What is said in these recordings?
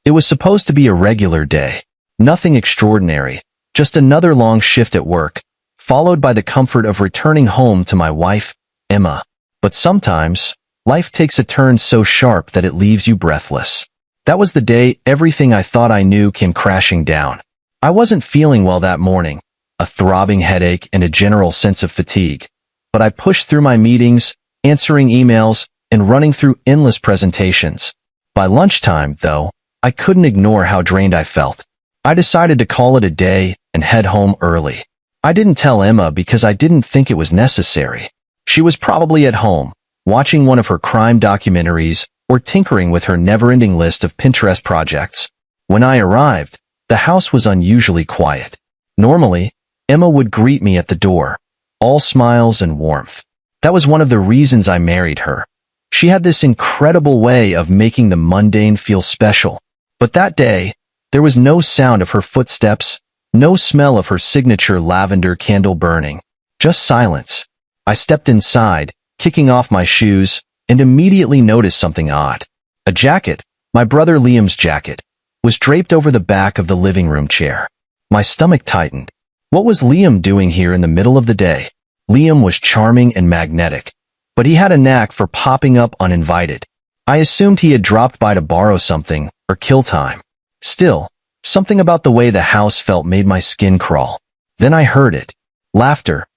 It was supposed to be a regular day. Nothing extraordinary, just another long shift at work, followed by the comfort of returning home to my wife, Emma. But sometimes, life takes a turn so sharp that it leaves you breathless. That was the day everything I thought I knew came crashing down. I wasn't feeling well that morning, a throbbing headache and a general sense of fatigue. But I pushed through my meetings, answering emails, and running through endless presentations. By lunchtime, though, I couldn't ignore how drained I felt. I decided to call it a day and head home early. I didn't tell Emma because I didn't think it was necessary. She was probably at home, watching one of her crime documentaries or tinkering with her never-ending list of Pinterest projects. When I arrived, the house was unusually quiet. Normally, Emma would greet me at the door, all smiles and warmth. That was one of the reasons I married her. She had this incredible way of making the mundane feel special. But that day, there was no sound of her footsteps, no smell of her signature lavender candle burning, just silence. I stepped inside, kicking off my shoes, and immediately noticed something odd. A jacket, my brother Liam's jacket, was draped over the back of the living room chair. My stomach tightened. What was Liam doing here in the middle of the day? Liam was charming and magnetic, but he had a knack for popping up uninvited. I assumed he had dropped by to borrow something or kill time. Still, something about the way the house felt made my skin crawl. Then I heard it. Laughter.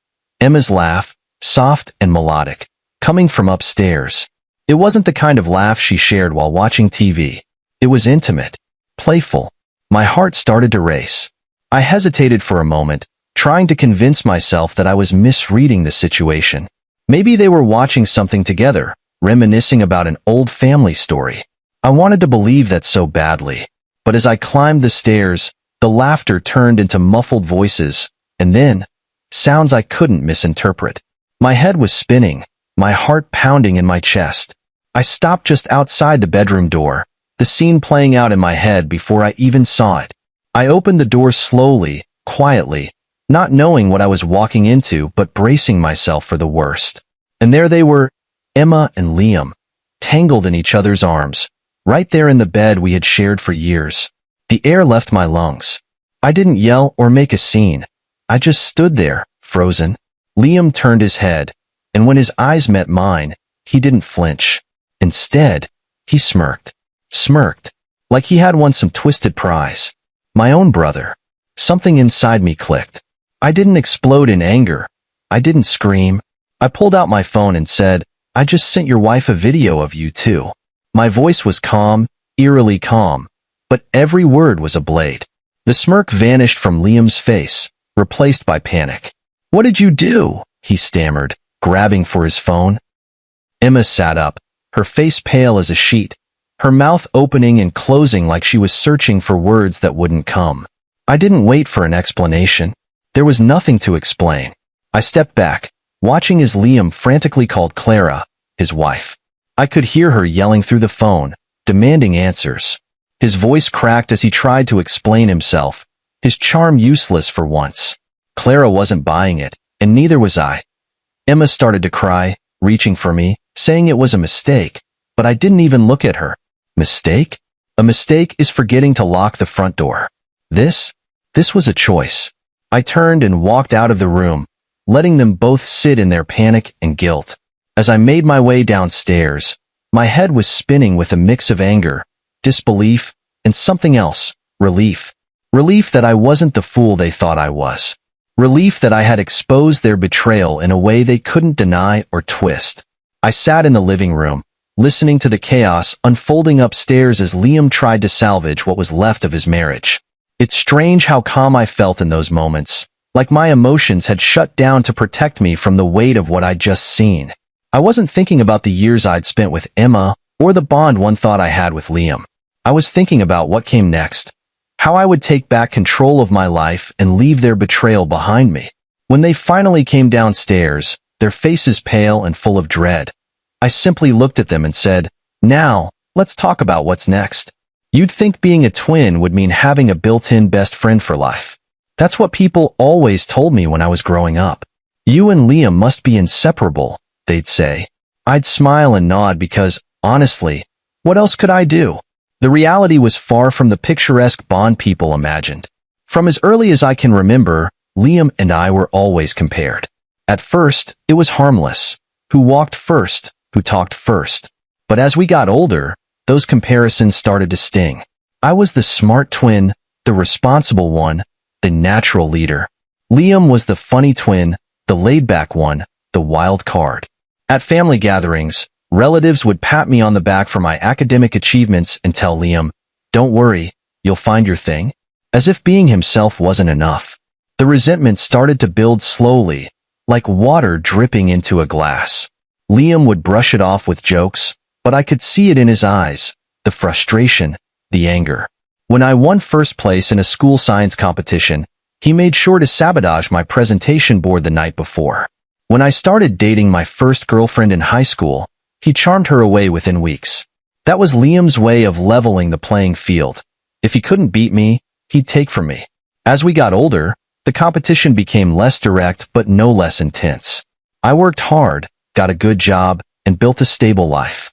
Emma's laugh, soft and melodic, coming from upstairs. It wasn't the kind of laugh she shared while watching TV. It was intimate, playful. My heart started to race. I hesitated for a moment, trying to convince myself that I was misreading the situation. Maybe they were watching something together, reminiscing about an old family story. I wanted to believe that so badly. But as I climbed the stairs, the laughter turned into muffled voices, and then, sounds I couldn't misinterpret. My head was spinning, my heart pounding in my chest. I stopped just outside the bedroom door, the scene playing out in my head before I even saw it. I opened the door slowly, quietly, not knowing what I was walking into but bracing myself for the worst. And there they were, Emma and Liam, tangled in each other's arms, right there in the bed we had shared for years. The air left my lungs. I didn't yell or make a scene. I just stood there, frozen. Liam turned his head, and when his eyes met mine, he didn't flinch. Instead, he smirked. Smirked, like he had won some twisted prize. My own brother. Something inside me clicked. I didn't explode in anger. I didn't scream. I pulled out my phone and said, "I just sent your wife a video of you too." My voice was calm, eerily calm, but every word was a blade. The smirk vanished from Liam's face, replaced by panic. "What did you do?" he stammered, grabbing for his phone. Emma sat up, her face pale as a sheet, her mouth opening and closing like she was searching for words that wouldn't come. I didn't wait for an explanation. There was nothing to explain. I stepped back, watching as Liam frantically called Clara, his wife. I could hear her yelling through the phone, demanding answers. His voice cracked as he tried to explain himself, his charm useless for once. Clara wasn't buying it, and neither was I. Emma started to cry, reaching for me, saying it was a mistake, but I didn't even look at her. Mistake? A mistake is forgetting to lock the front door. This was a choice. I turned and walked out of the room, letting them both sit in their panic and guilt. As I made my way downstairs, my head was spinning with a mix of anger, disbelief, and something else, relief. Relief that I wasn't the fool they thought I was. Relief that I had exposed their betrayal in a way they couldn't deny or twist. I sat in the living room, listening to the chaos unfolding upstairs as Liam tried to salvage what was left of his marriage. It's strange how calm I felt in those moments, like my emotions had shut down to protect me from the weight of what I'd just seen. I wasn't thinking about the years I'd spent with Emma or the bond one thought I had with Liam. I was thinking about what came next, how I would take back control of my life and leave their betrayal behind me. When they finally came downstairs, their faces pale and full of dread, I simply looked at them and said, "Now, let's talk about what's next." You'd think being a twin would mean having a built-in best friend for life. That's what people always told me when I was growing up. "You and Liam must be inseparable," they'd say. I'd smile and nod because, honestly, what else could I do? The reality was far from the picturesque bond people imagined. From as early as I can remember, Liam and I were always compared. At first, it was harmless. Who walked first? Who talked first? But as we got older, those comparisons started to sting. I was the smart twin, the responsible one, the natural leader. Liam was the funny twin, the laid-back one, the wild card. At family gatherings, relatives would pat me on the back for my academic achievements and tell Liam, "Don't worry, you'll find your thing," as if being himself wasn't enough. The resentment started to build slowly, like water dripping into a glass. Liam would brush it off with jokes, but I could see it in his eyes, the frustration, the anger. When I won first place in a school science competition, he made sure to sabotage my presentation board the night before. When I started dating my first girlfriend in high school, he charmed her away within weeks. That was Liam's way of leveling the playing field. If he couldn't beat me, he'd take from me. As we got older, the competition became less direct but no less intense. I worked hard, got a good job, and built a stable life.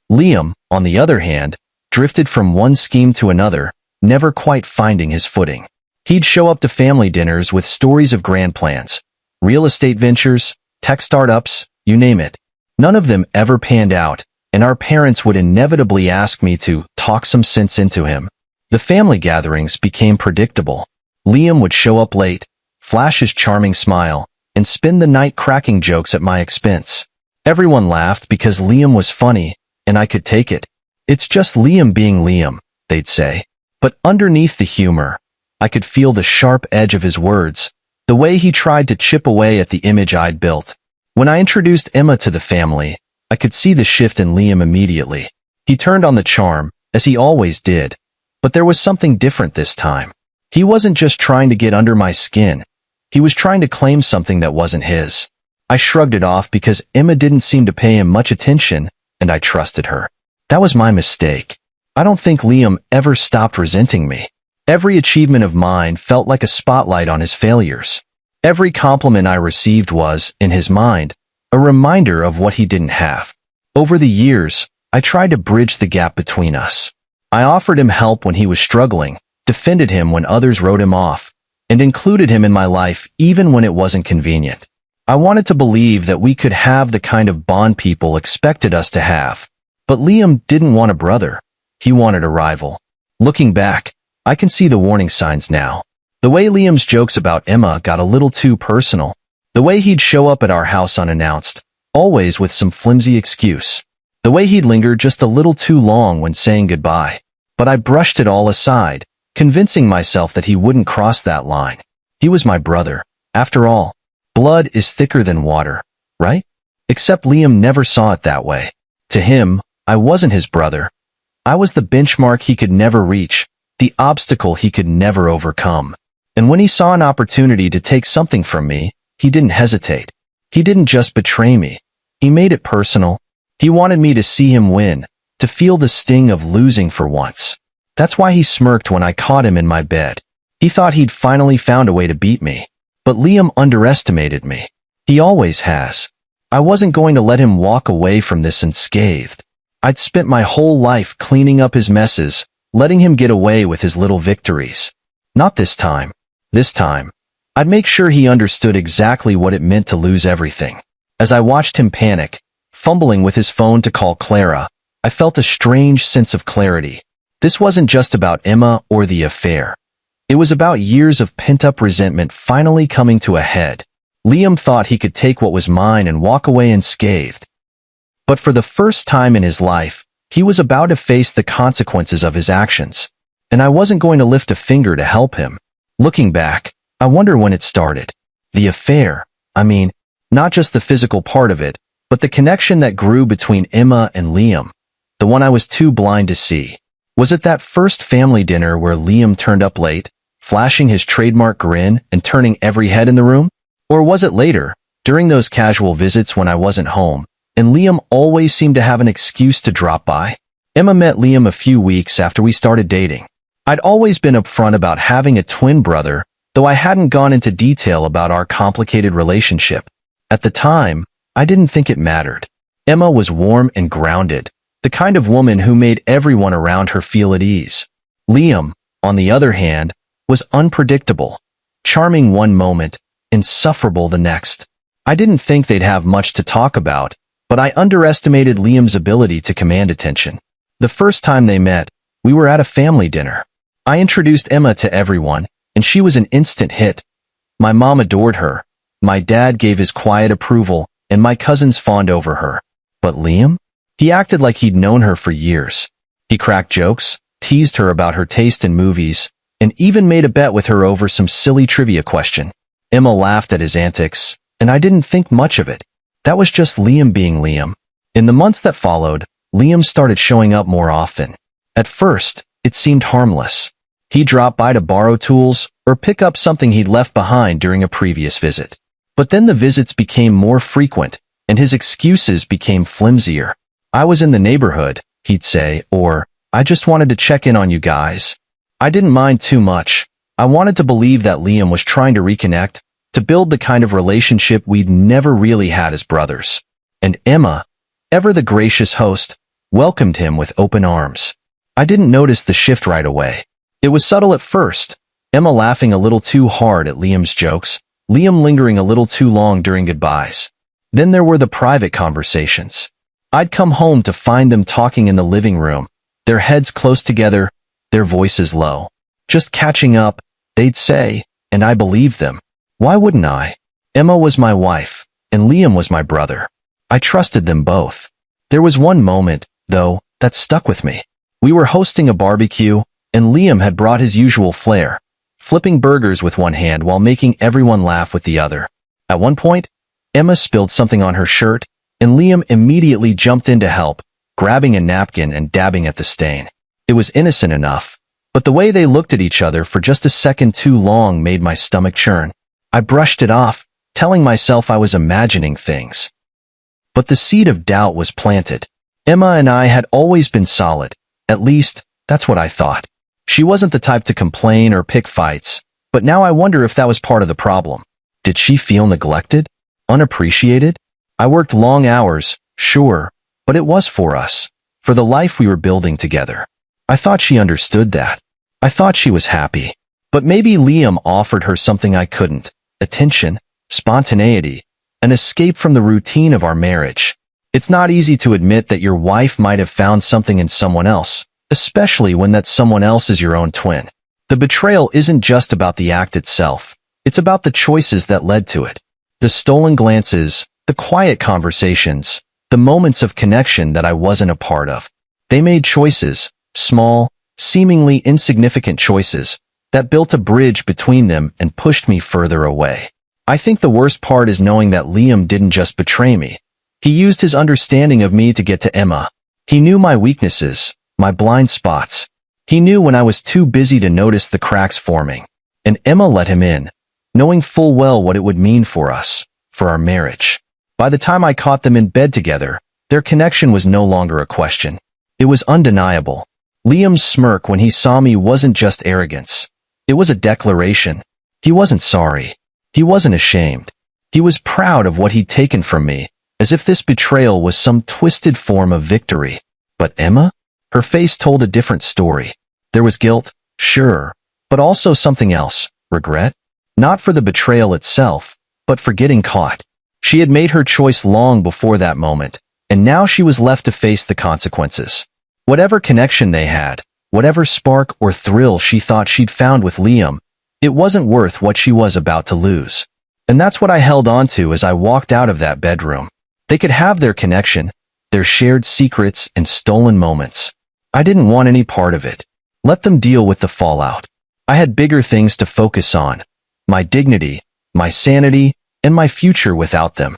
Liam, on the other hand, drifted from one scheme to another, never quite finding his footing. He'd show up to family dinners with stories of grand plans, real estate ventures, tech startups, you name it. None of them ever panned out, and our parents would inevitably ask me to talk some sense into him. The family gatherings became predictable. Liam would show up late, flash his charming smile, and spend the night cracking jokes at my expense. Everyone laughed because Liam was funny, and I could take it. "It's just Liam being Liam," they'd say. But underneath the humor, I could feel the sharp edge of his words, the way he tried to chip away at the image I'd built. When I introduced Emma to the family, I could see the shift in Liam immediately. He turned on the charm, as he always did, but there was something different this time. He wasn't just trying to get under my skin. He was trying to claim something that wasn't his. I shrugged it off because Emma didn't seem to pay him much attention, and I trusted her. That was my mistake. I don't think Liam ever stopped resenting me. Every achievement of mine felt like a spotlight on his failures. Every compliment I received was, in his mind, a reminder of what he didn't have. Over the years, I tried to bridge the gap between us. I offered him help when he was struggling, defended him when others wrote him off, and included him in my life even when it wasn't convenient. I wanted to believe that we could have the kind of bond people expected us to have. But Liam didn't want a brother. He wanted a rival. Looking back, I can see the warning signs now. The way Liam's jokes about Emma got a little too personal. The way he'd show up at our house unannounced, always with some flimsy excuse. The way he'd linger just a little too long when saying goodbye. But I brushed it all aside, convincing myself that he wouldn't cross that line. He was my brother. After all, blood is thicker than water, right? Except Liam never saw it that way. To him, I wasn't his brother. I was the benchmark he could never reach, the obstacle he could never overcome. And when he saw an opportunity to take something from me, he didn't hesitate. He didn't just betray me. He made it personal. He wanted me to see him win, to feel the sting of losing for once. That's why he smirked when I caught him in my bed. He thought he'd finally found a way to beat me. But Liam underestimated me. He always has. I wasn't going to let him walk away from this unscathed. I'd spent my whole life cleaning up his messes, letting him get away with his little victories. Not this time. This time, I'd make sure he understood exactly what it meant to lose everything. As I watched him panic, fumbling with his phone to call Clara, I felt a strange sense of clarity. This wasn't just about Emma or the affair. It was about years of pent-up resentment finally coming to a head. Liam thought he could take what was mine and walk away unscathed. But for the first time in his life, he was about to face the consequences of his actions. And I wasn't going to lift a finger to help him. Looking back, I wonder when it started. The affair, I mean, not just the physical part of it, but the connection that grew between Emma and Liam, the one I was too blind to see. Was it that first family dinner where Liam turned up late, flashing his trademark grin and turning every head in the room? Or was it later, during those casual visits when I wasn't home, and Liam always seemed to have an excuse to drop by? Emma met Liam a few weeks after we started dating. I'd always been upfront about having a twin brother, though I hadn't gone into detail about our complicated relationship. At the time, I didn't think it mattered. Emma was warm and grounded, the kind of woman who made everyone around her feel at ease. Liam, on the other hand, was unpredictable, charming one moment, insufferable the next. I didn't think they'd have much to talk about, but I underestimated Liam's ability to command attention. The first time they met, we were at a family dinner. I introduced Emma to everyone, and she was an instant hit. My mom adored her, my dad gave his quiet approval, and my cousins fawned over her. But Liam? He acted like he'd known her for years. He cracked jokes, teased her about her taste in movies, and even made a bet with her over some silly trivia question. Emma laughed at his antics, and I didn't think much of it. That was just Liam being Liam. In the months that followed, Liam started showing up more often. At first, it seemed harmless. He'd drop by to borrow tools or pick up something he'd left behind during a previous visit. But then the visits became more frequent, and his excuses became flimsier. I was in the neighborhood, he'd say, or, I just wanted to check in on you guys. I didn't mind too much. I wanted to believe that Liam was trying to reconnect, to build the kind of relationship we'd never really had as brothers. And Emma, ever the gracious host, welcomed him with open arms. I didn't notice the shift right away. It was subtle at first, Emma laughing a little too hard at Liam's jokes, Liam lingering a little too long during goodbyes. Then there were the private conversations. I'd come home to find them talking in the living room, their heads close together, their voices low. Just catching up, they'd say, and I believed them. Why wouldn't I? Emma was my wife, and Liam was my brother. I trusted them both. There was one moment, though, that stuck with me. We were hosting a barbecue, and Liam had brought his usual flair, flipping burgers with one hand while making everyone laugh with the other. At one point, Emma spilled something on her shirt, and Liam immediately jumped in to help, grabbing a napkin and dabbing at the stain. It was innocent enough, but the way they looked at each other for just a second too long made my stomach churn. I brushed it off, telling myself I was imagining things. But the seed of doubt was planted. Emma and I had always been solid. At least, that's what I thought. She wasn't the type to complain or pick fights, but now I wonder if that was part of the problem. Did she feel neglected? Unappreciated? I worked long hours, sure, but it was for us, for the life we were building together. I thought she understood that. I thought she was happy. But maybe Liam offered her something I couldn't: attention, spontaneity, an escape from the routine of our marriage. It's not easy to admit that your wife might have found something in someone else, especially when that someone else is your own twin. The betrayal isn't just about the act itself. It's about the choices that led to it. The stolen glances, the quiet conversations, the moments of connection that I wasn't a part of. They made choices, small, seemingly insignificant choices, that built a bridge between them and pushed me further away. I think the worst part is knowing that Liam didn't just betray me. He used his understanding of me to get to Emma. He knew my weaknesses, my blind spots. He knew when I was too busy to notice the cracks forming. And Emma let him in, knowing full well what it would mean for us, for our marriage. By the time I caught them in bed together, their connection was no longer a question. It was undeniable. Liam's smirk when he saw me wasn't just arrogance. It was a declaration. He wasn't sorry. He wasn't ashamed. He was proud of what he'd taken from me, as if this betrayal was some twisted form of victory. But Emma? Her face told a different story. There was guilt, sure, but also something else: regret. Not for the betrayal itself, but for getting caught. She had made her choice long before that moment, and now she was left to face the consequences. Whatever connection they had, whatever spark or thrill she thought she'd found with Liam, it wasn't worth what she was about to lose. And that's what I held on to as I walked out of that bedroom. They could have their connection, their shared secrets and stolen moments. I didn't want any part of it. Let them deal with the fallout. I had bigger things to focus on: my dignity, my sanity, and my future without them.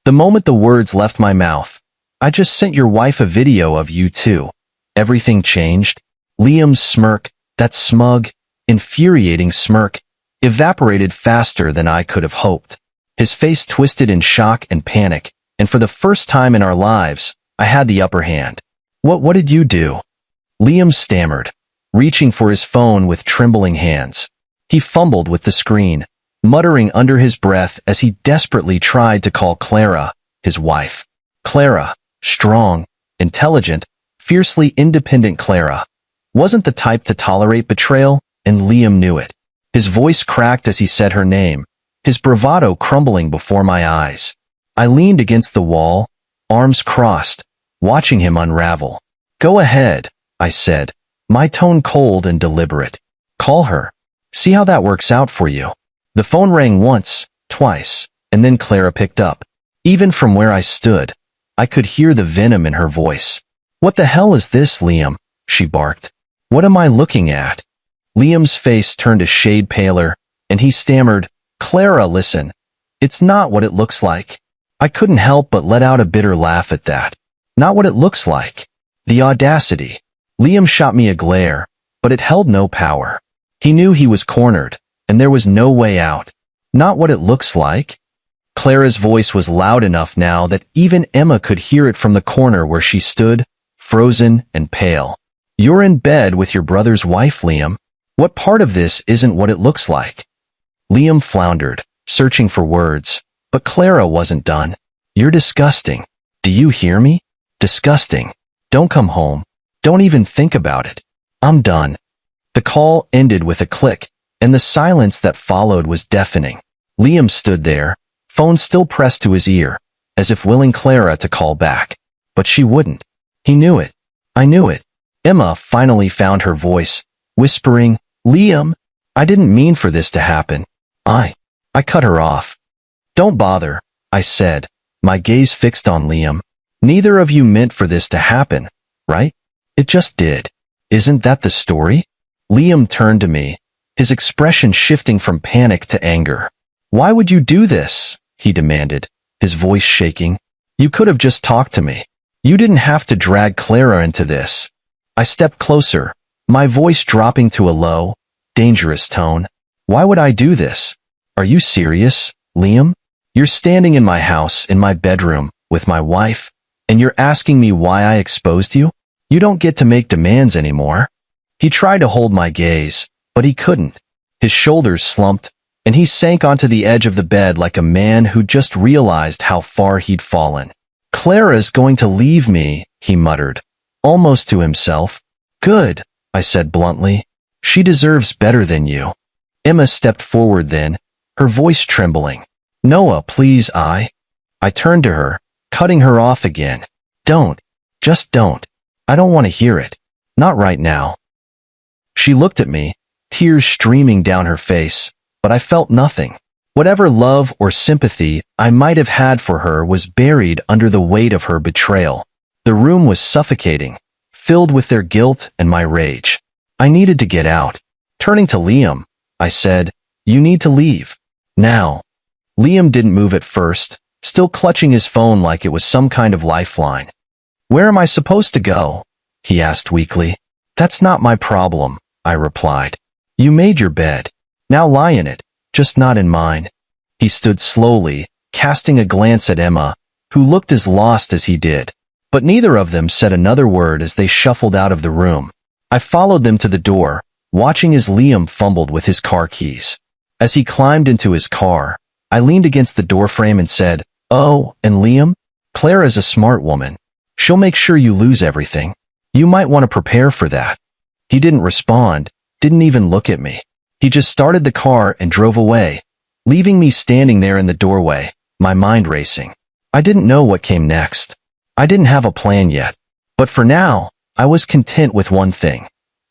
The moment the words left my mouth, "I just sent your wife a video of you too," everything changed. Liam's smirk, that smug, infuriating smirk, evaporated faster than I could have hoped. His face twisted in shock and panic, and for the first time in our lives, I had the upper hand. What did you do?" Liam stammered, reaching for his phone with trembling hands. He fumbled with the screen, muttering under his breath as he desperately tried to call Clara, his wife. Clara, strong, intelligent, Fiercely independent Clara wasn't the type to tolerate betrayal, and Liam knew it. His voice cracked as he said her name, his bravado crumbling before my eyes. I leaned against the wall, arms crossed, watching him unravel. "Go ahead," I said, my tone cold and deliberate. "Call her. See how that works out for you." The phone rang once, twice, and then Clara picked up. Even from where I stood, I could hear the venom in her voice. "What the hell is this, Liam?" she barked. "What am I looking at?" Liam's face turned a shade paler, and he stammered, "Clara, listen. It's not what it looks like." I couldn't help but let out a bitter laugh at that. Not what it looks like. The audacity. Liam shot me a glare, but it held no power. He knew he was cornered, and there was no way out. Not what it looks like? Clara's voice was loud enough now that even Emma could hear it from the corner where she stood, frozen and pale. "You're in bed with your brother's wife, Liam. What part of this isn't what it looks like?" Liam floundered, searching for words, but Clara wasn't done. "You're disgusting. Do you hear me? Disgusting. Don't come home. Don't even think about it. I'm done." The call ended with a click, and the silence that followed was deafening. Liam stood there, phone still pressed to his ear, as if willing Clara to call back. But she wouldn't. He knew it. I knew it. Emma finally found her voice, whispering, "Liam, I didn't mean for this to happen." I cut her off. "Don't bother," I said, my gaze fixed on Liam. "Neither of you meant for this to happen, right? It just did. Isn't that the story?" Liam turned to me, his expression shifting from panic to anger. "Why would you do this?" he demanded, his voice shaking. "You could have just talked to me. You didn't have to drag Clara into this." I stepped closer, my voice dropping to a low, dangerous tone. "Why would I do this? Are you serious, Liam? You're standing in my house, in my bedroom, with my wife, and you're asking me why I exposed you? You don't get to make demands anymore." He tried to hold my gaze, but he couldn't. His shoulders slumped, and he sank onto the edge of the bed like a man who just realized how far he'd fallen. "Clara's going to leave me," he muttered, almost to himself. "Good," I said bluntly. "She deserves better than you." Emma stepped forward then, her voice trembling. "Noah, please, I turned to her, cutting her off again. "Don't. Just don't. I don't want to hear it. Not right now." She looked at me, tears streaming down her face, but I felt nothing. Whatever love or sympathy I might have had for her was buried under the weight of her betrayal. The room was suffocating, filled with their guilt and my rage. I needed to get out. Turning to Liam, I said, "You need to leave. Now." Liam didn't move at first, still clutching his phone like it was some kind of lifeline. "Where am I supposed to go?" he asked weakly. "That's not my problem," I replied. "You made your bed. Now lie in it, just not in mine." He stood slowly, casting a glance at Emma, who looked as lost as he did. But neither of them said another word as they shuffled out of the room. I followed them to the door, watching as Liam fumbled with his car keys. As he climbed into his car, I leaned against the doorframe and said, "Oh, and Liam, Clara's a smart woman. She'll make sure you lose everything. You might want to prepare for that." He didn't respond, didn't even look at me. He just started the car and drove away, leaving me standing there in the doorway, my mind racing. I didn't know what came next. I didn't have a plan yet. But for now, I was content with one thing.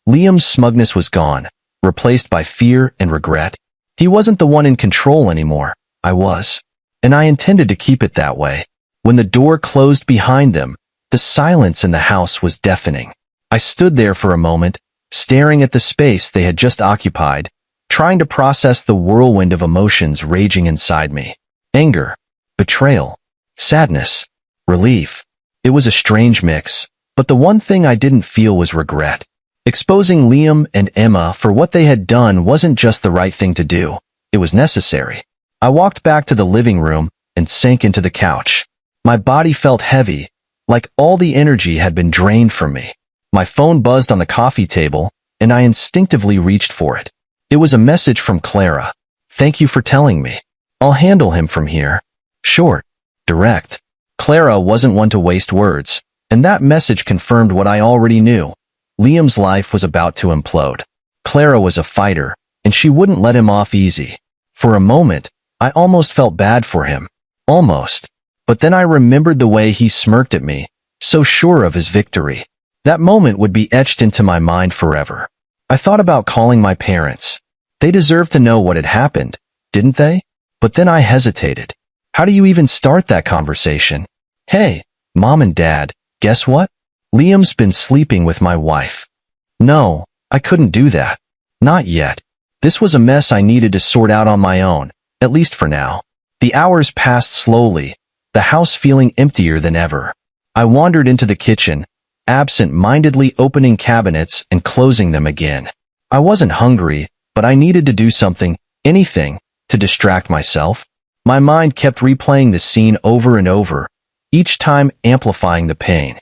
Liam's smugness was gone, replaced by fear and regret. He wasn't the one in control anymore. I was. And I intended to keep it that way. When the door closed behind them, the silence in the house was deafening. I stood there for a moment, staring at the space they had just occupied, trying to process the whirlwind of emotions raging inside me. Anger, betrayal, sadness, relief. It was a strange mix, but the one thing I didn't feel was regret. Exposing Liam and Emma for what they had done wasn't just the right thing to do. It was necessary. I walked back to the living room and sank into the couch. My body felt heavy, like all the energy had been drained from me. My phone buzzed on the coffee table, and I instinctively reached for it. It was a message from Clara. "Thank you for telling me. I'll handle him from here." Short, direct. Clara wasn't one to waste words, And that message confirmed what I already knew. Liam's life was about to implode. Clara was a fighter, and she wouldn't let him off easy. For a moment, I almost felt bad for him. Almost. But then I remembered the way he smirked at me, so sure of his victory. That moment would be etched into my mind forever. I thought about calling my parents. They deserved to know what had happened, didn't they? But then I hesitated. How do you even start that conversation? Hey, Mom and Dad, guess what? Liam's been sleeping with my wife. No, I couldn't do that. Not yet. This was a mess I needed to sort out on my own, at least for now. The hours passed slowly, the house feeling emptier than ever. I wandered into the kitchen, absent-mindedly opening cabinets and closing them again. I wasn't hungry, but I needed to do something, anything, to distract myself. My mind kept replaying the scene over and over, each time amplifying the pain.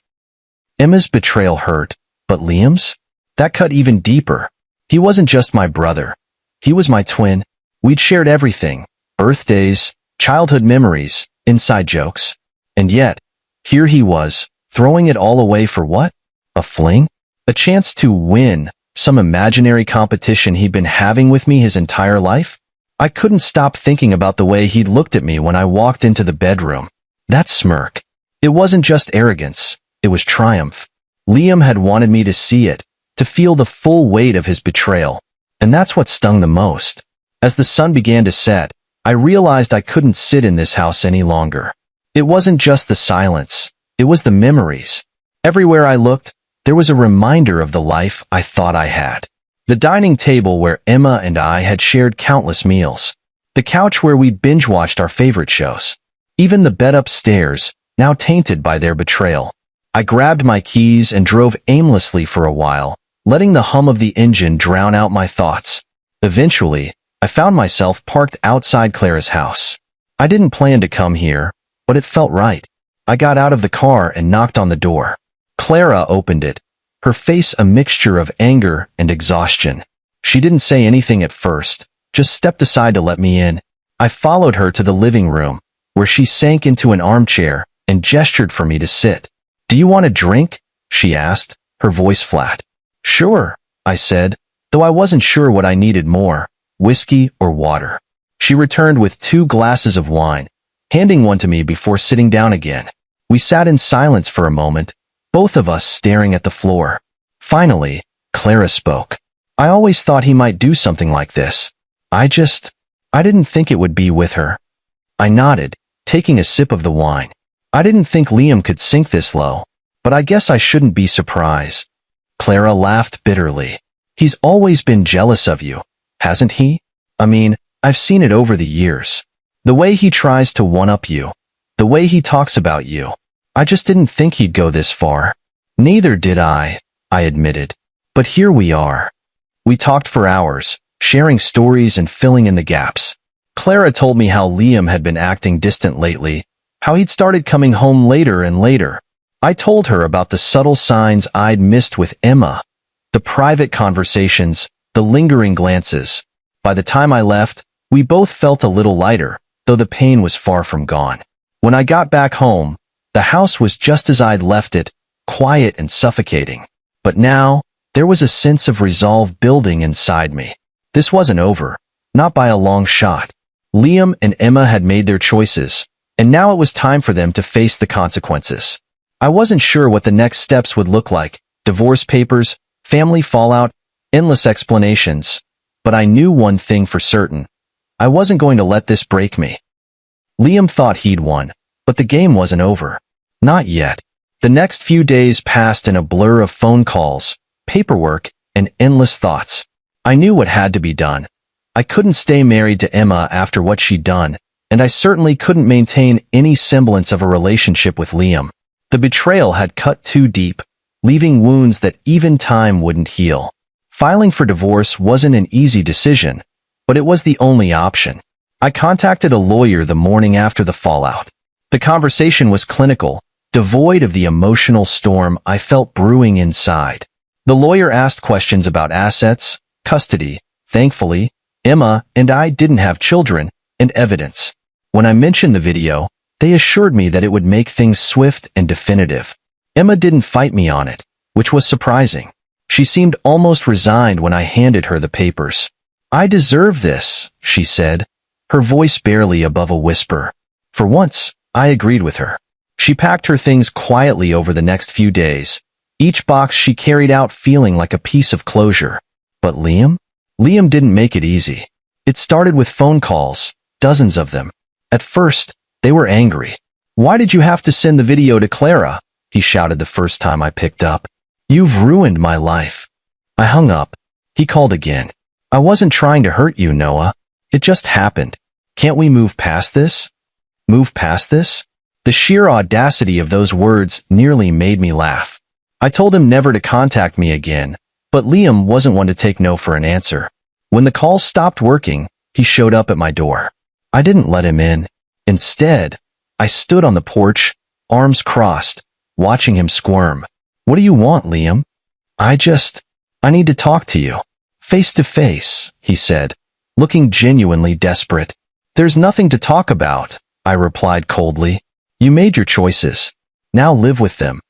Emma's betrayal hurt, but Liam's? That cut even deeper. He wasn't just my brother. He was my twin. We'd shared everything, birthdays, childhood memories, inside jokes. And yet, here he was, throwing it all away for what? A fling? A chance to win some imaginary competition he'd been having with me his entire life? I couldn't stop thinking about the way he'd looked at me when I walked into the bedroom. That smirk. It wasn't just arrogance, it was triumph. Liam had wanted me to see it, to feel the full weight of his betrayal. And that's what stung the most. As the sun began to set, I realized I couldn't sit in this house any longer. It wasn't just the silence, it was the memories. Everywhere I looked, there was a reminder of the life I thought I had. The dining table where Emma and I had shared countless meals. The couch where we binge-watched our favorite shows. Even the bed upstairs, now tainted by their betrayal. I grabbed my keys and drove aimlessly for a while, letting the hum of the engine drown out my thoughts. Eventually, I found myself parked outside Clara's house. I didn't plan to come here, but it felt right. I got out of the car and knocked on the door. Clara opened it, her face a mixture of anger and exhaustion. She didn't say anything at first, just stepped aside to let me in. I followed her to the living room, where she sank into an armchair and gestured for me to sit. "Do you want a drink?" she asked, her voice flat. "Sure," I said, though I wasn't sure what I needed more, whiskey or water. She returned with 2 glasses of wine, handing one to me before sitting down again. We sat in silence for a moment, both of us staring at the floor. Finally, Clara spoke. "I always thought he might do something like this. I didn't think it would be with her." I nodded, taking a sip of the wine. I didn't think Liam could sink this low, but I guess I shouldn't be surprised. Clara laughed bitterly. "He's always been jealous of you, hasn't he? I mean, I've seen it over the years. The way he tries to one-up you, the way he talks about you. I just didn't think he'd go this far." "Neither did I admitted. "But here we are." We talked for hours, sharing stories and filling in the gaps. Clara told me how Liam had been acting distant lately, how he'd started coming home later and later. I told her about the subtle signs I'd missed with Emma, the private conversations, the lingering glances. By the time I left, we both felt a little lighter, though the pain was far from gone. When I got back home, the house was just as I'd left it, quiet and suffocating. But now, there was a sense of resolve building inside me. This wasn't over, not by a long shot. Liam and Emma had made their choices, and now it was time for them to face the consequences. I wasn't sure what the next steps would look like: divorce papers, family fallout, endless explanations. But I knew one thing for certain. I wasn't going to let this break me. Liam thought he'd won, but the game wasn't over. Not yet. The next few days passed in a blur of phone calls, paperwork, and endless thoughts. I knew what had to be done. I couldn't stay married to Emma after what she'd done, and I certainly couldn't maintain any semblance of a relationship with Liam. The betrayal had cut too deep, leaving wounds that even time wouldn't heal. Filing for divorce wasn't an easy decision, but it was the only option. I contacted a lawyer the morning after the fallout. The conversation was clinical, devoid of the emotional storm I felt brewing inside. The lawyer asked questions about assets, custody. Thankfully, Emma and I didn't have children, and evidence. When I mentioned the video, they assured me that it would make things swift and definitive. Emma didn't fight me on it, which was surprising. She seemed almost resigned when I handed her the papers. "I deserve this," she said, her voice barely above a whisper. For once, I agreed with her. She packed her things quietly over the next few days, each box she carried out feeling like a piece of closure. But Liam? Liam didn't make it easy. It started with phone calls, dozens of them. At first, they were angry. "Why did you have to send the video to Clara?" he shouted the first time I picked up. "You've ruined my life." I hung up. He called again. "I wasn't trying to hurt you, Noah. It just happened. Can't we move past this?" Move past this? The sheer audacity of those words nearly made me laugh. I told him never to contact me again, but Liam wasn't one to take no for an answer. When the call stopped working, he showed up at my door. I didn't let him in. Instead, I stood on the porch, arms crossed, watching him squirm. "What do you want, Liam?" I need to talk to you. Face to face," he said, looking genuinely desperate. "There's nothing to talk about," I replied coldly. "You made your choices. Now live with them."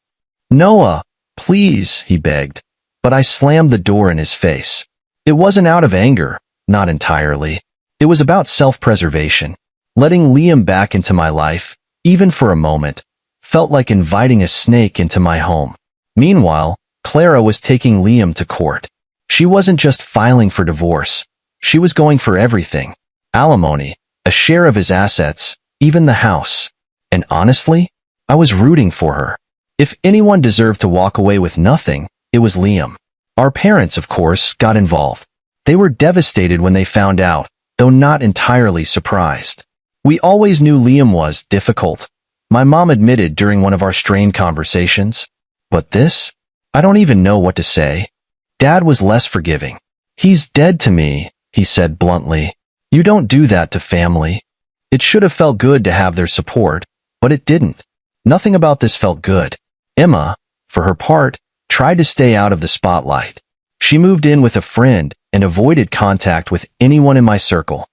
"Noah, please," he begged, but I slammed the door in his face. It wasn't out of anger, not entirely. It was about self-preservation. Letting Liam back into my life, even for a moment, felt like inviting a snake into my home. Meanwhile, Clara was taking Liam to court. She wasn't just filing for divorce. She was going for everything. Alimony, a share of his assets, even the house. And honestly, I was rooting for her. If anyone deserved to walk away with nothing, it was Liam. Our parents, of course, got involved. They were devastated when they found out, though not entirely surprised. We always knew Liam was difficult, my mom admitted during one of our strained conversations. But this? I don't even know what to say. Dad was less forgiving. "He's dead to me," he said bluntly. "You don't do that to family." It should have felt good to have their support, but it didn't. Nothing about this felt good. Emma, for her part, tried to stay out of the spotlight. She moved in with a friend and avoided contact with anyone in my circle.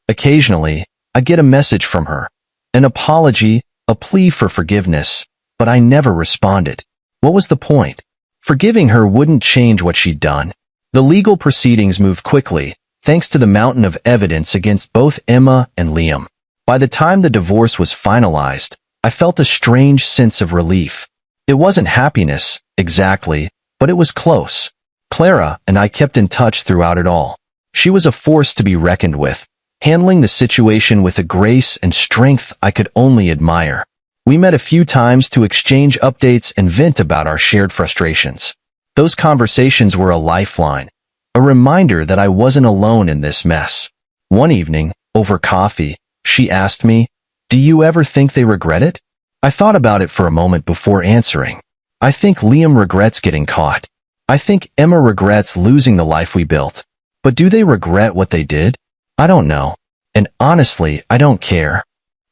Occasionally, I get a message from her, an apology, a plea for forgiveness, but I never responded. What was the point? Forgiving her wouldn't change what she'd done. The legal proceedings moved quickly, thanks to the mountain of evidence against both Emma and Liam. By the time the divorce was finalized, I felt a strange sense of relief. It wasn't happiness, exactly, but it was close. Clara and I kept in touch throughout it all. She was a force to be reckoned with, handling the situation with a grace and strength I could only admire. We met a few times to exchange updates and vent about our shared frustrations. Those conversations were a lifeline, a reminder that I wasn't alone in this mess. One evening, over coffee, she asked me, "Do you ever think they regret it?" I thought about it for a moment before answering. I think Liam regrets getting caught. I think Emma regrets losing the life we built. But do they regret what they did? I don't know. And honestly, I don't care.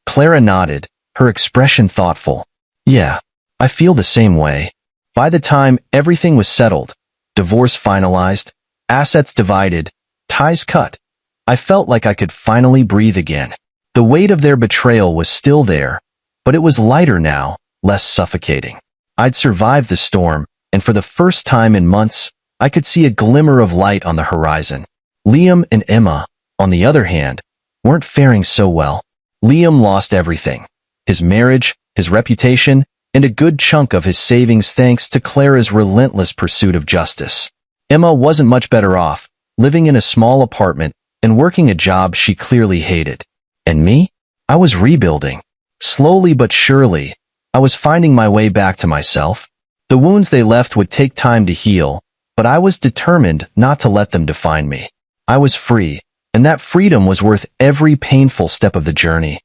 Clara nodded, her expression thoughtful. "Yeah, I feel the same way." By the time everything was settled, divorce finalized, assets divided, ties cut, I felt like I could finally breathe again. The weight of their betrayal was still there, but it was lighter now, less suffocating. I'd survived the storm, and for the first time in months, I could see a glimmer of light on the horizon. Liam and Emma, on the other hand, weren't faring so well. Liam lost everything. His marriage, his reputation, and a good chunk of his savings thanks to Clara's relentless pursuit of justice. Emma wasn't much better off, living in a small apartment and working a job she clearly hated. And me? I was rebuilding. Slowly but surely, I was finding my way back to myself. The wounds they left would take time to heal, but I was determined not to let them define me. I was free, and that freedom was worth every painful step of the journey.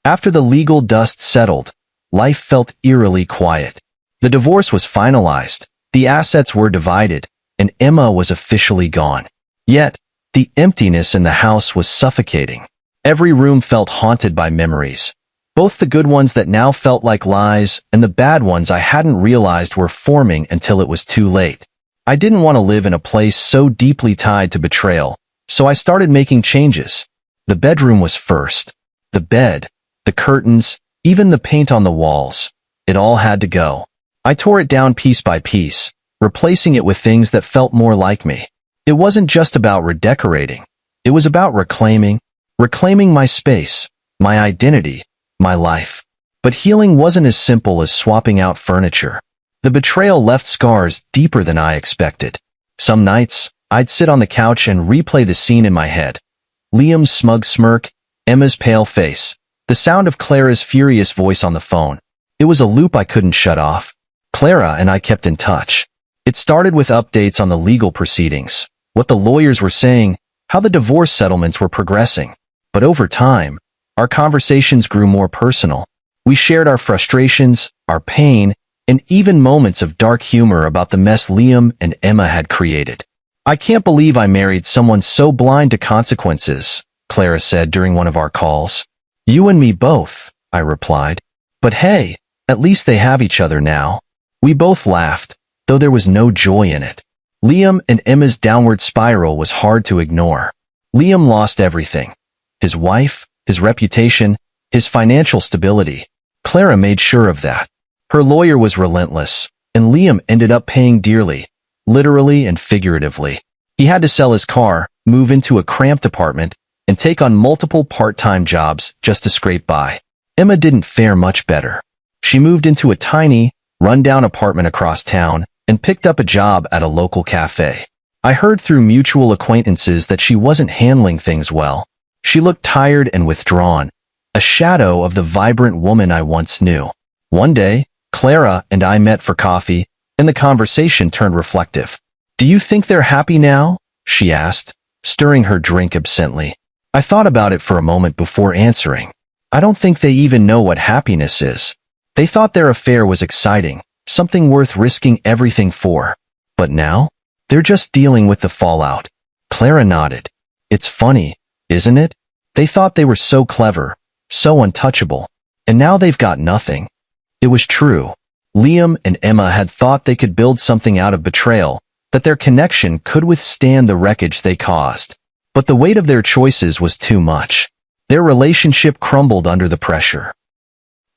After the legal dust settled, life felt eerily quiet. The divorce was finalized, the assets were divided, and Emma was officially gone. Yet, the emptiness in the house was suffocating. Every room felt haunted by memories. Both the good ones that now felt like lies and the bad ones I hadn't realized were forming until it was too late. I didn't want to live in a place so deeply tied to betrayal, so I started making changes. The bedroom was first. The bed, the curtains, even the paint on the walls. It all had to go. I tore it down piece by piece, replacing it with things that felt more like me. It wasn't just about redecorating. It was about reclaiming my space, my identity, my life. But healing wasn't as simple as swapping out furniture. The betrayal left scars deeper than I expected. Some nights, I'd sit on the couch and replay the scene in my head. Liam's smug smirk, Emma's pale face, the sound of Clara's furious voice on the phone. It was a loop I couldn't shut off. Clara and I kept in touch. It started with updates on the legal proceedings, what the lawyers were saying, how the divorce settlements were progressing. But over time, our conversations grew more personal. We shared our frustrations, our pain, and even moments of dark humor about the mess Liam and Emma had created. "I can't believe I married someone so blind to consequences," Clara said during one of our calls. "You and me both," I replied. "But hey, at least they have each other now." We both laughed, though there was no joy in it. Liam and Emma's downward spiral was hard to ignore. Liam lost everything. His wife, his reputation, his financial stability. Clara made sure of that. Her lawyer was relentless, and Liam ended up paying dearly, literally and figuratively. He had to sell his car, move into a cramped apartment, and take on multiple part-time jobs just to scrape by. Emma didn't fare much better. She moved into a tiny, run-down apartment across town and picked up a job at a local cafe. I heard through mutual acquaintances that she wasn't handling things well. She looked tired and withdrawn, a shadow of the vibrant woman I once knew. One day, Clara and I met for coffee, and the conversation turned reflective. "Do you think they're happy now?" she asked, stirring her drink absently. I thought about it for a moment before answering. I don't think they even know what happiness is. They thought their affair was exciting, something worth risking everything for. But now, they're just dealing with the fallout. Clara nodded. "It's funny, isn't it? They thought they were so clever, so untouchable, and now they've got nothing." It was true. Liam and Emma had thought they could build something out of betrayal, that their connection could withstand the wreckage they caused. But the weight of their choices was too much. Their relationship crumbled under the pressure.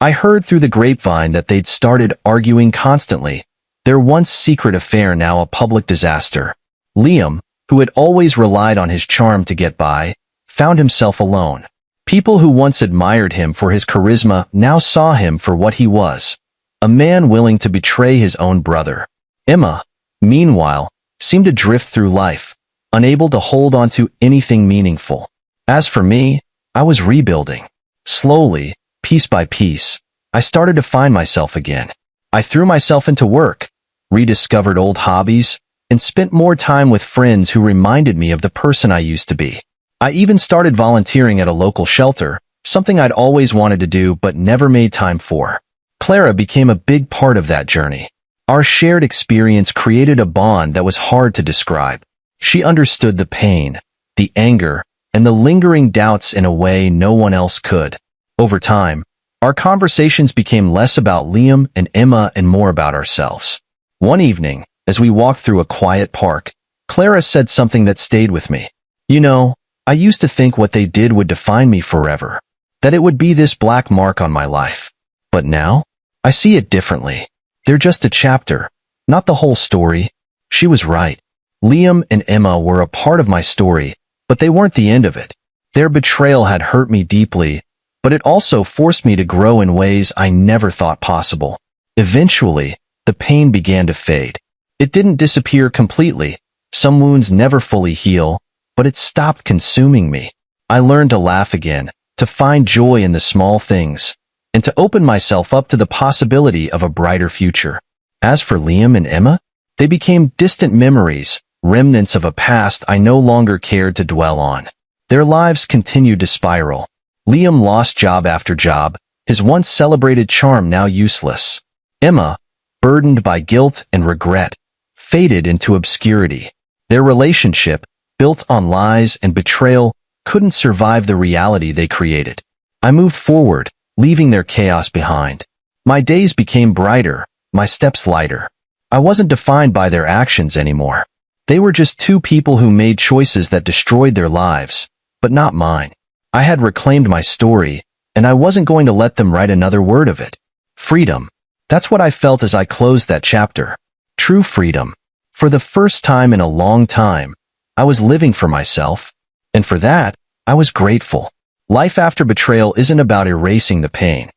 I heard through the grapevine that they'd started arguing constantly, their once secret affair now a public disaster. Liam, who had always relied on his charm to get by, found himself alone. People who once admired him for his charisma now saw him for what he was, a man willing to betray his own brother. Emma, meanwhile, seemed to drift through life, unable to hold on to anything meaningful. As for me, I was rebuilding. Slowly, piece by piece, I started to find myself again. I threw myself into work, rediscovered old hobbies, and spent more time with friends who reminded me of the person I used to be. I even started volunteering at a local shelter, something I'd always wanted to do but never made time for. Clara became a big part of that journey. Our shared experience created a bond that was hard to describe. She understood the pain, the anger, and the lingering doubts in a way no one else could. Over time, our conversations became less about Liam and Emma and more about ourselves. One evening, as we walked through a quiet park, Clara said something that stayed with me. "You know, I used to think what they did would define me forever, that it would be this black mark on my life. But now, I see it differently. They're just a chapter, not the whole story." She was right. Liam and Emma were a part of my story, but they weren't the end of it. Their betrayal had hurt me deeply, but it also forced me to grow in ways I never thought possible. Eventually, the pain began to fade. It didn't disappear completely. Some wounds never fully heal, but it stopped consuming me. I learned to laugh again, to find joy in the small things, and to open myself up to the possibility of a brighter future. As for Liam and Emma, they became distant memories, remnants of a past I no longer cared to dwell on. Their lives continued to spiral. Liam lost job after job, his once celebrated charm now useless. Emma, burdened by guilt and regret, faded into obscurity. Their relationship, built on lies and betrayal, couldn't survive the reality they created. I moved forward, leaving their chaos behind. My days became brighter, my steps lighter. I wasn't defined by their actions anymore. They were just two people who made choices that destroyed their lives, but not mine. I had reclaimed my story, and I wasn't going to let them write another word of it. Freedom. That's what I felt as I closed that chapter. True freedom. For the first time in a long time, I was living for myself, and for that, I was grateful. Life after betrayal isn't about erasing the pain.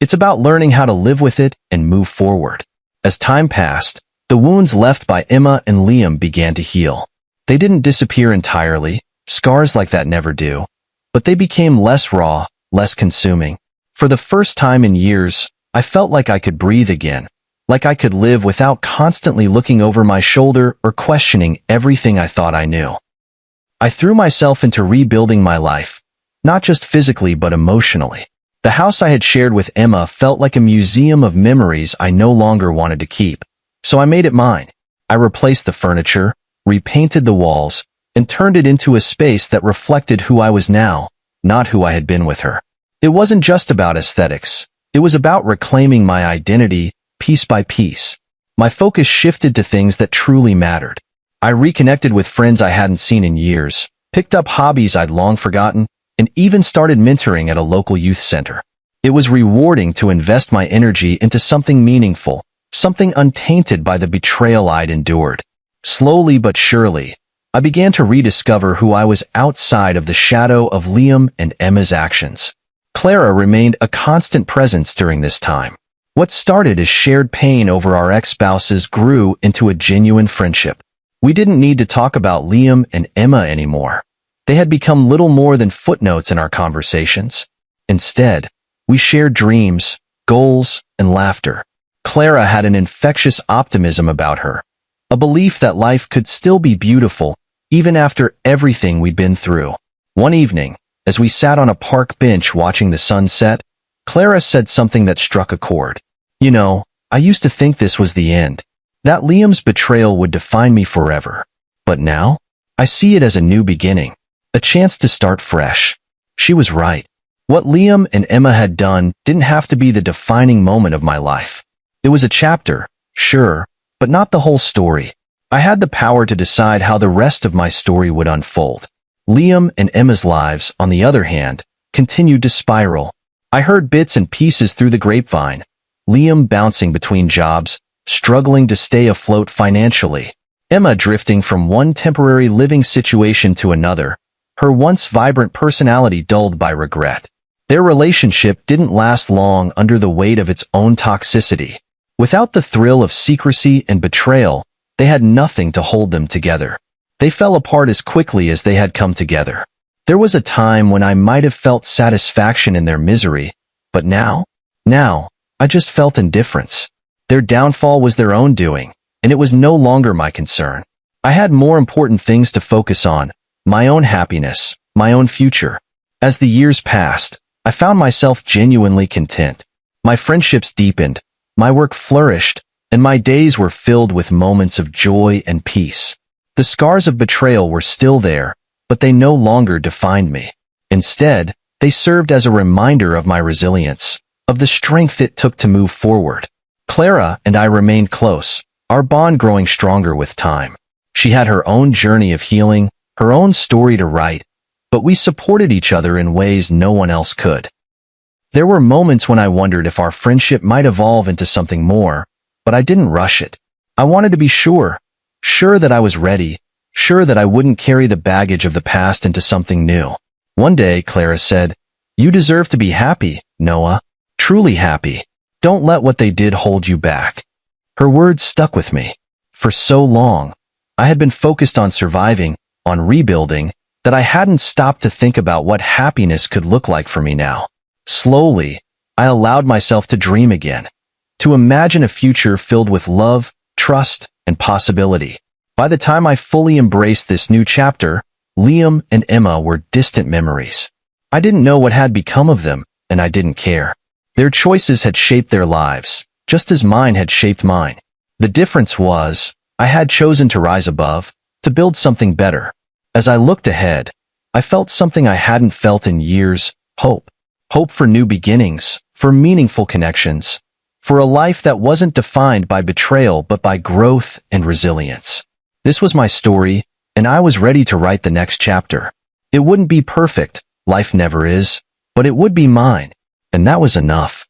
It's about learning how to live with it and move forward. As time passed, the wounds left by Emma and Liam began to heal. They didn't disappear entirely, scars like that never do, but they became less raw, less consuming. For the first time in years, I felt like I could breathe again, like I could live without constantly looking over my shoulder or questioning everything I thought I knew. I threw myself into rebuilding my life, not just physically but emotionally. The house I had shared with Emma felt like a museum of memories I no longer wanted to keep, so I made it mine. I replaced the furniture, repainted the walls, and turned it into a space that reflected who I was now, not who I had been with her. It wasn't just about aesthetics. It was about reclaiming my identity, piece by piece. My focus shifted to things that truly mattered. I reconnected with friends I hadn't seen in years, picked up hobbies I'd long forgotten, and even started mentoring at a local youth center. It was rewarding to invest my energy into something meaningful, something untainted by the betrayal I'd endured. Slowly but surely, I began to rediscover who I was outside of the shadow of Liam and Emma's actions. Clara remained a constant presence during this time. What started as shared pain over our ex-spouses grew into a genuine friendship. We didn't need to talk about Liam and Emma anymore. They had become little more than footnotes in our conversations. Instead, we shared dreams, goals, and laughter. Clara had an infectious optimism about her, a belief that life could still be beautiful, even after everything we'd been through. One evening, as we sat on a park bench watching the sun set, Clara said something that struck a chord. You know, I used to think this was the end, that Liam's betrayal would define me forever. But now, I see it as a new beginning, a chance to start fresh. She was right. What Liam and Emma had done didn't have to be the defining moment of my life. It was a chapter, sure, but not the whole story. I had the power to decide how the rest of my story would unfold. Liam and Emma's lives, on the other hand, continued to spiral. I heard bits and pieces through the grapevine. Liam bouncing between jobs, struggling to stay afloat financially. Emma drifting from one temporary living situation to another, her once vibrant personality dulled by regret. Their relationship didn't last long under the weight of its own toxicity. Without the thrill of secrecy and betrayal, they had nothing to hold them together. They fell apart as quickly as they had come together. There was a time when I might have felt satisfaction in their misery, but now, I just felt indifference. Their downfall was their own doing, and it was no longer my concern. I had more important things to focus on, my own happiness, my own future. As the years passed, I found myself genuinely content. My friendships deepened, my work flourished, and my days were filled with moments of joy and peace. The scars of betrayal were still there, but they no longer defined me. Instead, they served as a reminder of my resilience, of the strength it took to move forward. Clara and I remained close, our bond growing stronger with time. She had her own journey of healing, her own story to write, but we supported each other in ways no one else could. There were moments when I wondered if our friendship might evolve into something more, but I didn't rush it. I wanted to be sure that I was ready, sure that I wouldn't carry the baggage of the past into something new. One day, Clara said, "You deserve to be happy, Noah. Truly happy. Don't let what they did hold you back." Her words stuck with me. For so long, I had been focused on surviving, on rebuilding, that I hadn't stopped to think about what happiness could look like for me now. Slowly, I allowed myself to dream again, to imagine a future filled with love, trust, and possibility. By the time I fully embraced this new chapter, Liam and Emma were distant memories. I didn't know what had become of them, and I didn't care. Their choices had shaped their lives, just as mine had shaped mine. The difference was, I had chosen to rise above, to build something better. As I looked ahead, I felt something I hadn't felt in years, hope. Hope for new beginnings, for meaningful connections, for a life that wasn't defined by betrayal but by growth and resilience. This was my story, and I was ready to write the next chapter. It wouldn't be perfect, life never is, but it would be mine, and that was enough.